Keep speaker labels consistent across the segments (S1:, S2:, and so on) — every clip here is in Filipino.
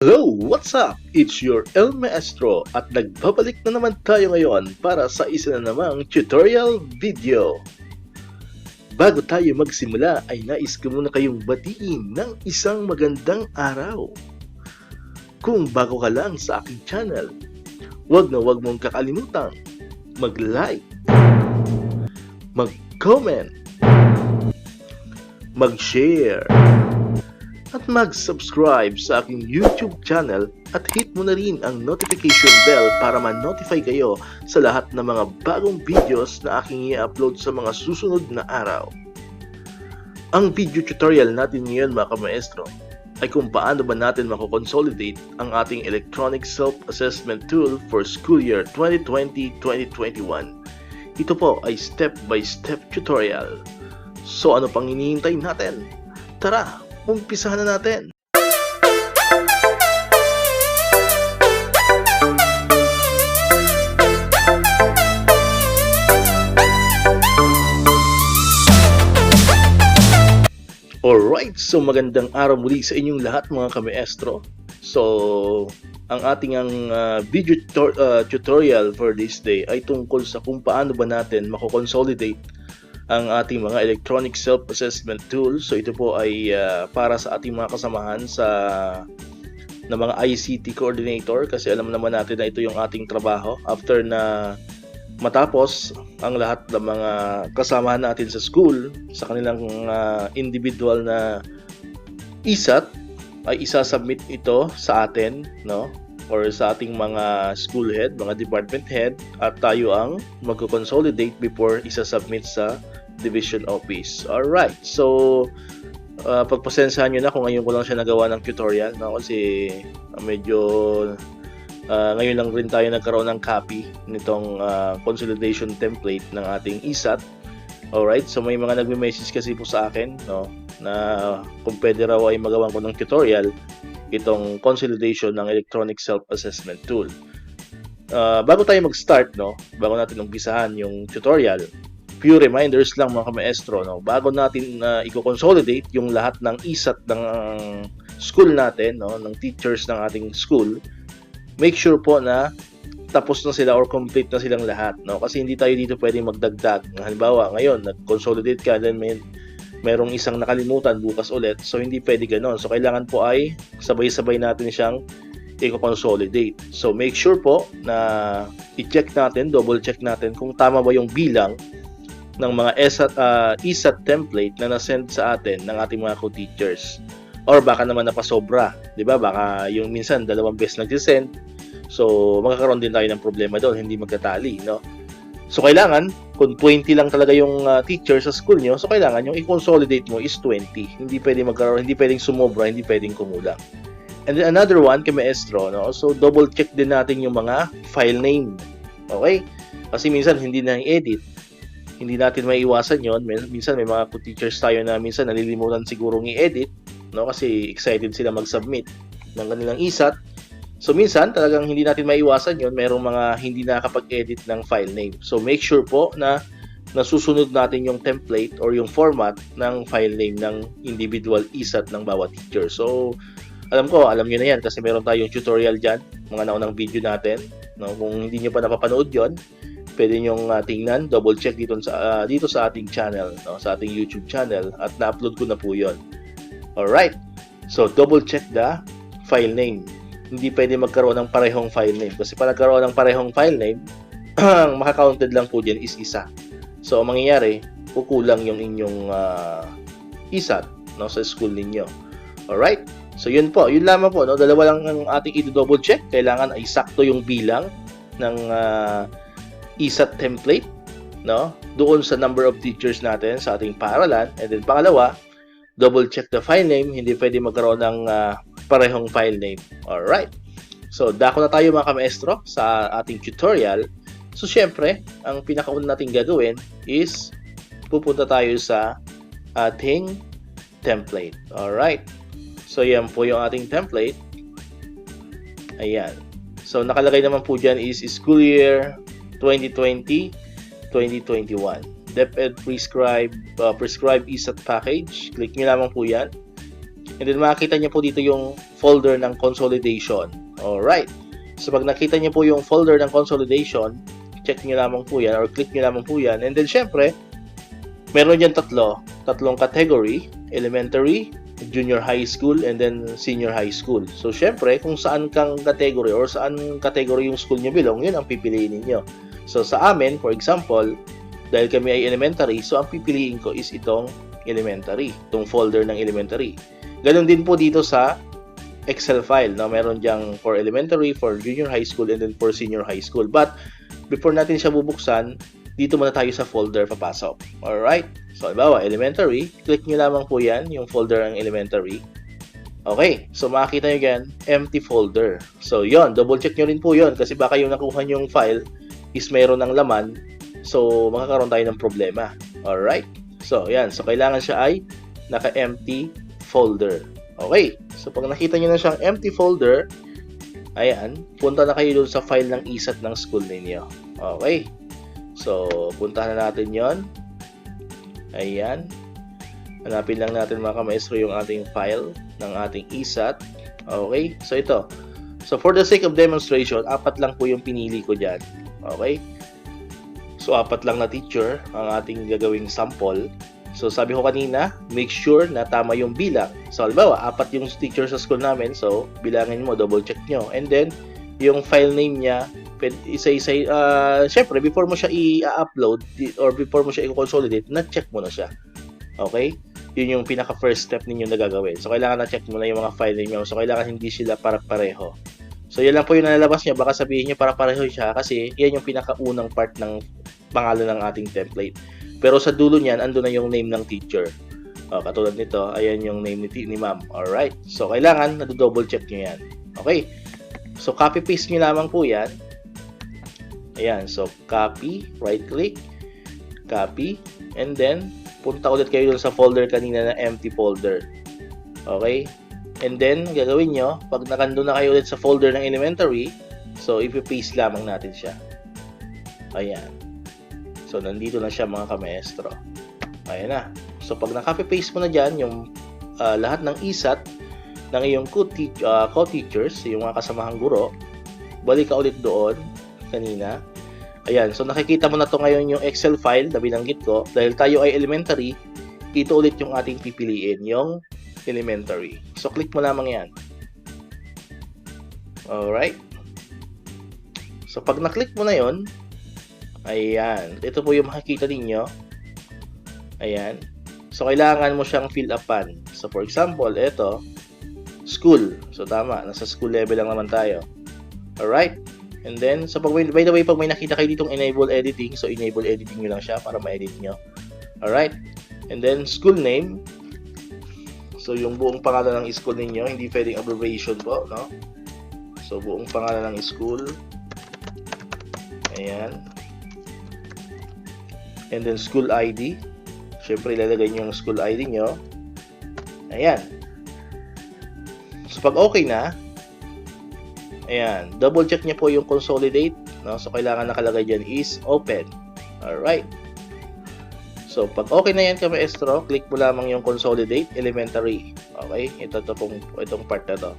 S1: Hello, what's up? It's your El Maestro at nagbabalik na naman tayo ngayon para sa isa na namang tutorial video. Bago tayo magsimula ay nais ko muna kayong batiin ng isang magandang araw. Kung bago ka lang sa aking channel, huwag mong kakalimutan mag-like, mag-comment, mag-share, at mag-subscribe sa aking YouTube channel at hit mo na rin ang notification bell para ma-notify kayo sa lahat ng mga bagong videos na aking i-upload sa mga susunod na araw. Ang video tutorial natin ngayon mga kamaestro ay kung paano ba natin mako-consolidate ang ating electronic self-assessment tool for school year 2020-2021. Ito po ay step-by-step tutorial. So ano pang hinihintay natin? Tara! Umpisahan na natin. Alright, so magandang araw muli sa inyong lahat mga kamaestro. So, ang ating video tutorial for this day ay tungkol sa kung paano ba natin mako-consolidate ang ating mga electronic self-assessment tool. So ito po ay para sa ating mga kasamahan na mga ICT coordinator, kasi alam naman natin na ito yung ating trabaho after na matapos ang lahat ng mga kasamahan natin sa school sa kanilang individual na ISAT ay isasubmit ito sa atin, no? Or sa ating mga school head, mga department head, at tayo ang magko-consolidate before isasubmit sa division office. Alright, so pagpasensyahan nyo na kung ngayon ko lang siya nagawa ng tutorial, no? Kasi medyo ngayon lang rin tayo nagkaroon ng copy nitong consolidation template ng ating ISAT. Alright, so may mga nagme-message kasi po sa akin, no, na kung pwede raw ay magawan ko ng tutorial itong consolidation ng electronic self-assessment tool. Bago tayo mag-start, no, bago natin umpisahan yung tutorial, few reminders lang mga kamaestro, no, bago natin i-consolidate yung lahat ng ISAT ng school natin, no, ng teachers ng ating school, make sure po na tapos na sila or complete na silang lahat, no, kasi hindi tayo dito pwedeng magdagdag. Halimbawa, ngayon nag-consolidate ka, then merong isang nakalimutan bukas ulit, so hindi pwede ganoon. So kailangan po ay sabay-sabay natin siyang i-consolidate. So make sure po na i-check natin, double check natin kung tama ba yung bilang ng mga ISAT template na na-send sa atin ng ating mga co-teachers, or baka naman napasobra, di ba? Baka yung minsan dalawang beses nag-send, so magkakaroon din tayo ng problema doon, hindi magkatali, no? So kailangan, kung 20 lang talaga yung teacher sa school nyo, so kailangan yung i-consolidate mo is 20. Hindi pwedeng magkaroon, hindi pwedeng sumobra, hindi pwedeng kumulang. And then another one, kay maestro, no? So double check din natin yung mga file name. Okay? Kasi minsan hindi na i-edit. Hindi natin maiiwasan yon. Minsan may mga teachers tayo na minsan nalilimutan sigurong i-edit, no? Kasi excited sila mag-submit ng kanilang ISAT. So minsan talagang hindi natin maiiwasan yon, merong mga hindi nakakapag-edit ng file name. So make sure po na nasusunod natin yung template or yung format ng file name ng individual ISAT ng bawat teacher. So alam nyo na yan kasi meron tayong tutorial dyan, mga naunang video natin, no? Kung hindi nyo pa napapanood yon, pwede nyong tingnan, double check dito sa ating channel, no? Sa ating YouTube channel, at na-upload ko na po yon. Alright, so double check the file name. Hindi pwede magkaroon ng parehong file name, kasi para nagkaroon ng parehong file name, ang makakounted lang po dyan is isa. So ang mangyayari, kukulang yung inyong ISAT, no, sa school ninyo. Alright, so yun po, yun lamang po, no? Dalawa lang ang ating i-double check. Kailangan ay sakto yung bilang ng ISAT template, no, doon sa number of teachers natin sa ating paaralan. And then pangalawa, double check the file name. Hindi pwede magkaroon ng parehong file name. Alright, so dako na tayo mga kamaestro sa ating tutorial. So syempre, ang pinakauna natin gagawin is pupunta tayo sa ating template. Alright, so yan po yung ating template. Ayan, so nakalagay naman po dyan is school year 2020-2021. DepEd prescribe ISAT package. Click nyo lamang po yan. And then makikita niyo po dito yung folder ng consolidation. Alright. So pag nakita niyo po yung folder ng consolidation, check niyo lamang po yan or click niyo lamang po yan. And then syempre, meron dyan tatlong category: elementary, junior high school, and then senior high school. So syempre, kung saan kang category or saan category yung school niyo belong, yun ang pipiliin niyo. So sa amin, for example, dahil kami ay elementary, so ang pipiliin ko is itong elementary, itong folder ng elementary. Ganon din po dito sa Excel file, no? Meron diyang for elementary, for junior high school, and then for senior high school. But before natin siya bubuksan, dito muna tayo sa folder papasok. Alright? So, halimbawa, elementary, click nyo lamang po yan, yung folder ng elementary. Okay, so makikita nyo yan, empty folder. So, yon, double check nyo rin po yon kasi baka yung nakuha nyong file is mayroon ng laman, so makakaroon tayo ng problema. Alright? So, yan. So, kailangan siya ay naka-empty folder. Okay, so pag nakita nyo na siyang empty folder, ayan, punta na kayo dun sa file ng ISAT ng school ninyo. Okay, so puntahan na natin yon. Ayan, hanapin lang natin mga kamaestro yung ating file ng ating ISAT. Okay, so ito. So for the sake of demonstration, 4 lang po yung pinili ko dyan. Okay, so 4 lang na teacher ang ating gagawing sample. So, sabi ko kanina, make sure na tama yung bilang. So, halimbawa, 4 yung teacher sa school namin. So, bilangin mo, double check nyo. And then, yung file name niya, isa-isa, syempre, before mo siya i-upload or before mo siya i-consolidate, na-check mo na siya. Okay? Yun yung pinaka-first step ninyo na gagawin. So, kailangan na-check mo na yung mga file name. So, kailangan hindi sila pareho. So, yan lang po yung nalalabas niya. Baka sabihin niyo para-pareho siya kasi yan yung pinaka-unang part ng pangalan ng ating template. Pero sa dulo niyan, ando na yung name ng teacher. Katulad nito, ayan yung name ni ma'am. Alright. So, kailangan na-double check nyo yan. Okay. So, copy-paste nyo lamang po yan. Ayan. So, copy, right-click, copy, and then, punta ulit kayo dun sa folder kanina na empty folder. Okay. And then, gagawin nyo, pag nakandun na kayo ulit sa folder ng elementary, so, ipi-paste lamang natin siya. Ayan. So, nandito na siya mga kamaestro. Ayan na. So, pag na-copy-paste mo na dyan, yung lahat ng ISAT ng iyong co-teachers, yung mga kasamahang guro, balik ka ulit doon kanina. Ayan. So, nakikita mo na to ngayon yung Excel file na binanggit ko. Dahil tayo ay elementary, ito ulit yung ating pipiliin, yung elementary. So, click mo lamang yan. Alright. So, pag na-click mo na yon, ayan. Ito po yung makikita ninyo. Ayan. So, kailangan mo siyang fill upan. So, for example, ito, school. So, tama. Nasa school level lang naman tayo. Alright. And then, so, by the way, pag may nakita kayo ditong enable editing, so, enable editing nyo lang siya para ma-edit nyo. Alright. And then, school name. So, yung buong pangalan ng school ninyo, hindi pwedeng abbreviation po, no? So, buong pangalan ng school. Ayan. And then, school ID. Siyempre, ilalagay nyo yung school ID nyo. Ayan. So, pag okay na, ayan, double check nyo po yung consolidate. No? So, kailangan nakalagay dyan is open. Alright. So, pag okay na yan, kamaestro, click mo lamang yung consolidate elementary. Okay? Itong part na to.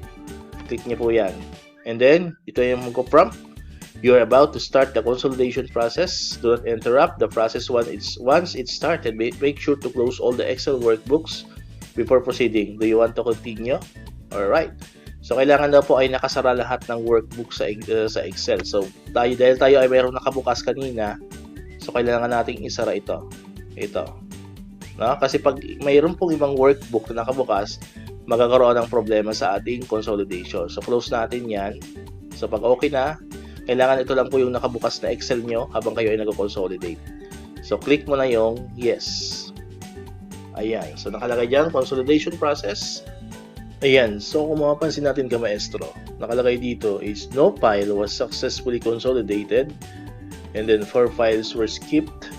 S1: Click nyo po yan. And then, ito yung mag-prompt. You are about to start the consolidation process. Do not interrupt the process once it's started. Make sure to close all the Excel workbooks before proceeding. Do you want to continue? Alright. So, kailangan daw po ay nakasara lahat ng workbook sa Excel. So, dahil tayo ay mayroong nakabukas kanina, so kailangan nating isara ito. Ito. No? Kasi pag mayroon pong ibang workbook na nakabukas, magkakaroon ng problema sa ating consolidation. So, close natin yan. So, pag okay na, kailangan ito lang po yung nakabukas na Excel nyo habang kayo ay nag-consolidate. So, click mo na yung yes. Ayan. So, nakalagay dyan, consolidation process. Ayan. So, kung mapapansin natin kamaestro, nakalagay dito is no file was successfully consolidated and then 4 files were skipped,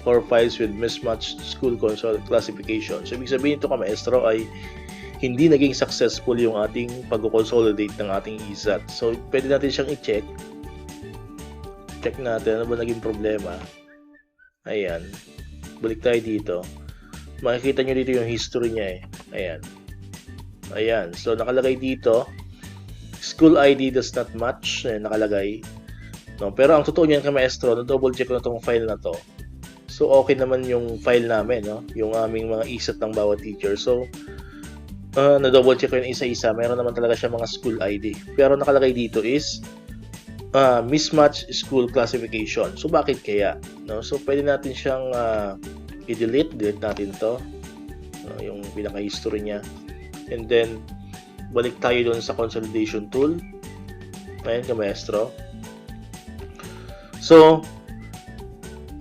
S1: 4 files with mismatched school classification. So, ibig sabihin ito kamaestro ay hindi naging successful yung ating pag-consolidate ng ating ISAT. So, pwede natin siyang i-check. Check natin ano ba naging problema. Ayan. Balik tayo dito. Makikita nyo dito yung history niya eh. Ayan. Ayan. So, nakalagay dito, school ID does not match. Ayan, nakalagay. No? Pero ang totoo niyan ka maestro, na-double check ko na itong file na to. So, okay naman yung file namin, no? Yung aming mga isat ng bawat teacher. So, na-double check ko yung isa-isa. Meron naman talaga siya mga school ID. Pero nakalagay dito is mismatch school classification. So, bakit kaya? No? So, pwede natin siyang i-delete. Delete natin to. Yung pinaka-history niya. And then, balik tayo doon sa consolidation tool. Ayan ka, maestro. So,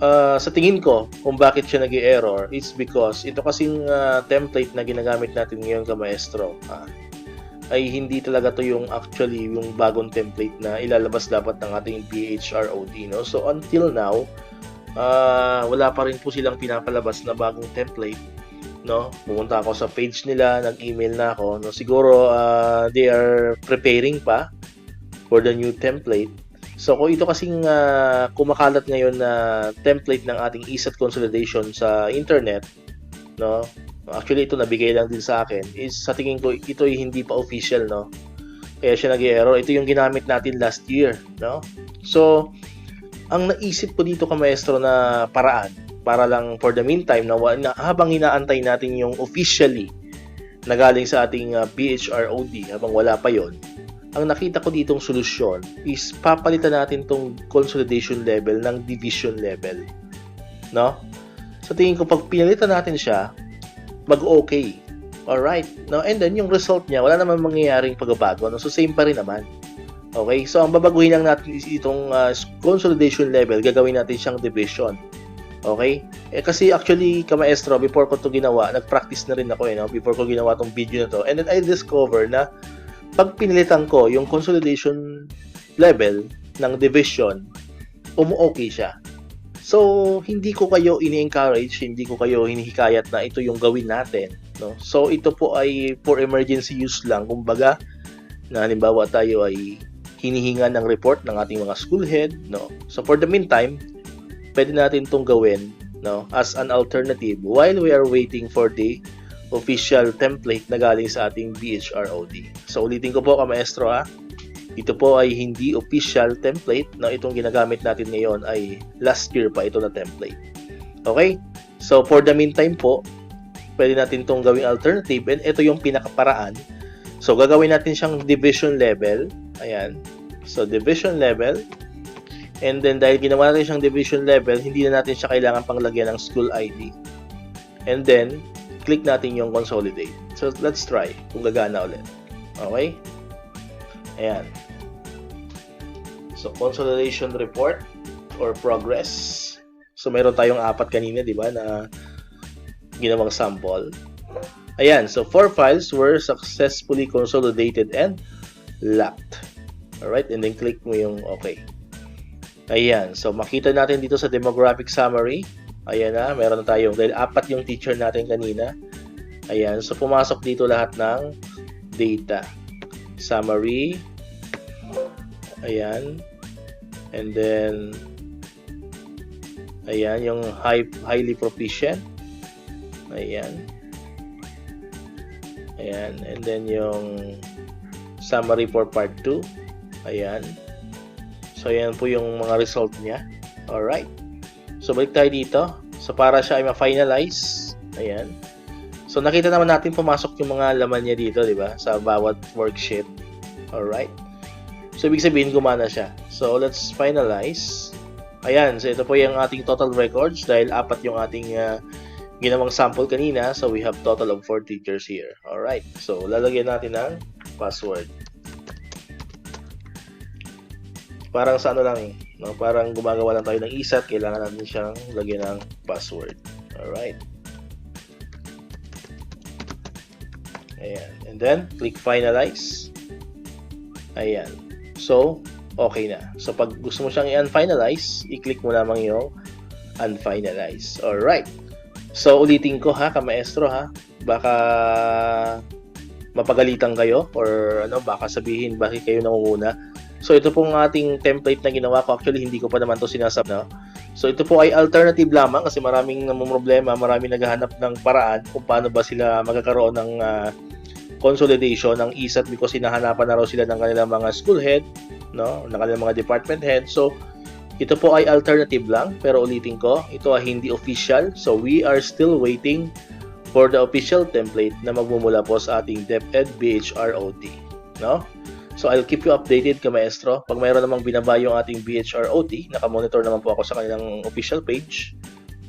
S1: sa tingin ko, kung bakit siya nag-error, it's because ito kasing template na ginagamit natin ngayon ka, maestro, ay hindi talaga to yung actually yung bagong template na ilalabas dapat ng ating PHROD, no? So, until now, wala pa rin po silang pinapalabas na bagong template. No, pumunta ako sa page nila, nag-email na ako. No, siguro they are preparing pa for the new template. So kung ito kasing kumakalat ngayon na template ng ating ESAT consolidation sa internet, no? Actually ito nabigay lang din sa akin. Is sa tingin ko ito ay hindi pa official, no? Kaya siya nag-error. Ito yung ginamit natin last year, no? So ang naisip ko dito ka maestro na paraan para lang for the meantime na habang inaantay natin yung officially na galing sa ating PHROD habang wala pa yon, ang nakita ko ditong solusyon is papalitan natin tong consolidation level ng division level, no? Sa tingin ko pag pinalitan natin siya, mag-okay. Alright, no? And then yung result niya wala naman mangyayaring pagbabago, no? So same pa rin naman. Okay, so ang babaguhin lang natin is itong consolidation level, gagawin natin siyang division. Okay? Kasi actually, ka-maestro, before ko to ginawa, nag-practice na rin ako, no? Before ko ginawa tong video na to. And then I discover na pag pinilitan ko yung consolidation level ng division, umu-okay siya. So, hindi ko kayo ini-encourage, hindi ko kayo hinihikayat na ito yung gawin natin, no? So, ito po ay for emergency use lang. Kumbaga, na halimbawa tayo ay hinihinga ng report ng ating mga school head, no? So, for the meantime, pwede natin itong gawin, no, as an alternative while we are waiting for the official template na galing sa ating PHROD. So, ulitin ko po ka maestro ito po ay hindi official template, no? Itong ginagamit natin ngayon ay last year pa ito na template. Okay? So, for the meantime po, pwede natin itong gawing alternative and ito yung pinakaparaan. So, gagawin natin siyang division level. Ayan. So, division level. And then, dahil ginawa natin siyang division level, hindi na natin siya kailangan panglagyan ng school ID. And then, click natin yung consolidate. So, let's try kung gagana ulit. Okay? Ayan. So, consolidation report or progress. So, meron tayong 4 kanina, di ba, na ginawang sample. Ayan. So, 4 files were successfully consolidated and locked. Alright? And then, click mo yung okay. Ayan, so makita natin dito sa demographic summary. Ayan na, meron na tayo. Dahil 4 yung teacher natin kanina. Ayan, so pumasok dito lahat ng data. Summary. Ayan. And then, ayan, yung highly proficient. Ayan. Ayan, and then yung summary for part 2. Ayan. So, ayan po yung mga result niya. Alright. So, balik tayo dito. So, para siya ay ma-finalize. Ayan. So, nakita naman natin pumasok yung mga laman niya dito, di ba? Sa bawat worksheet. Alright. So, ibig sabihin, gumana siya. So, let's finalize. Ayan. So, ito po yung ating total records dahil 4 yung ating ginawang sample kanina. So, we have total of 4 teachers here. Alright. So, lalagyan natin ng password. Parang sa ano lang no? Parang gumagawa lang tayo ng ESAT, kailangan natin siyang lagyan ng password. Alright. Ayan. And then, click finalize. Ayan. So, okay na. So, pag gusto mo siyang i-unfinalize, i-click mo lamang yung unfinalize. Alright. So, ulitin ko ka-maestro Baka mapagalitan kayo or baka sabihin bakit kayo nangunguna. So, ito pong ating template na ginawa ko. Actually, hindi ko pa naman ito sinasab, no? So, ito po ay alternative lamang kasi maraming problema, maraming naghahanap ng paraan kung paano ba sila magkakaroon ng consolidation ng ISAT because hinahanapan na raw sila ng kanilang mga school head, no, ng kanilang mga department head. So ito po ay alternative lang, pero ulitin ko, ito ay hindi official. So we are still waiting for the official template na magmumula po sa ating DepEd BHROT, no? So I'll keep you updated, ka-maestro. Pag mayroon namang binaba yung ating BHROT, naka-monitor naman po ako sa kanilang official page,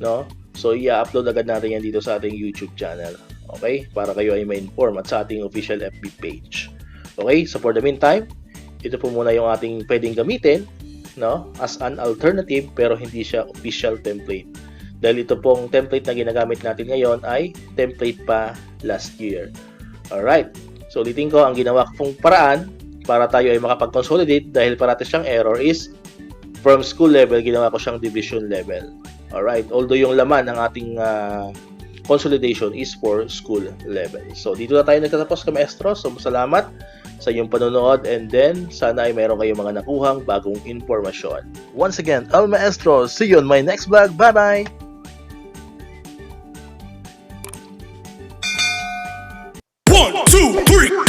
S1: no? So i-upload agad natin yan dito sa ating YouTube channel. Okay? Para kayo ay ma-inform at sa ating official FB page. Okay? So for the meantime, ito po muna yung ating pwedeng gamitin, no, as an alternative, pero hindi siya official template. Dahil ito pong template na ginagamit natin ngayon ay template pa last year. Alright. So ulitin ko, ang ginawa kong paraan para tayo ay makapag-consolidate dahil parati siyang error is from school level, ginawa ko siyang division level. Alright. Although yung laman ng ating consolidation is for school level. So dito na tayo nagtatapos, ka-maestro. So salamat sa iyong panonood, and then sana ay mayroon kayong mga nakuhang bagong informasyon. Once again, El Maestro, see you on my next vlog. Bye-bye!
S2: 1, 2, 3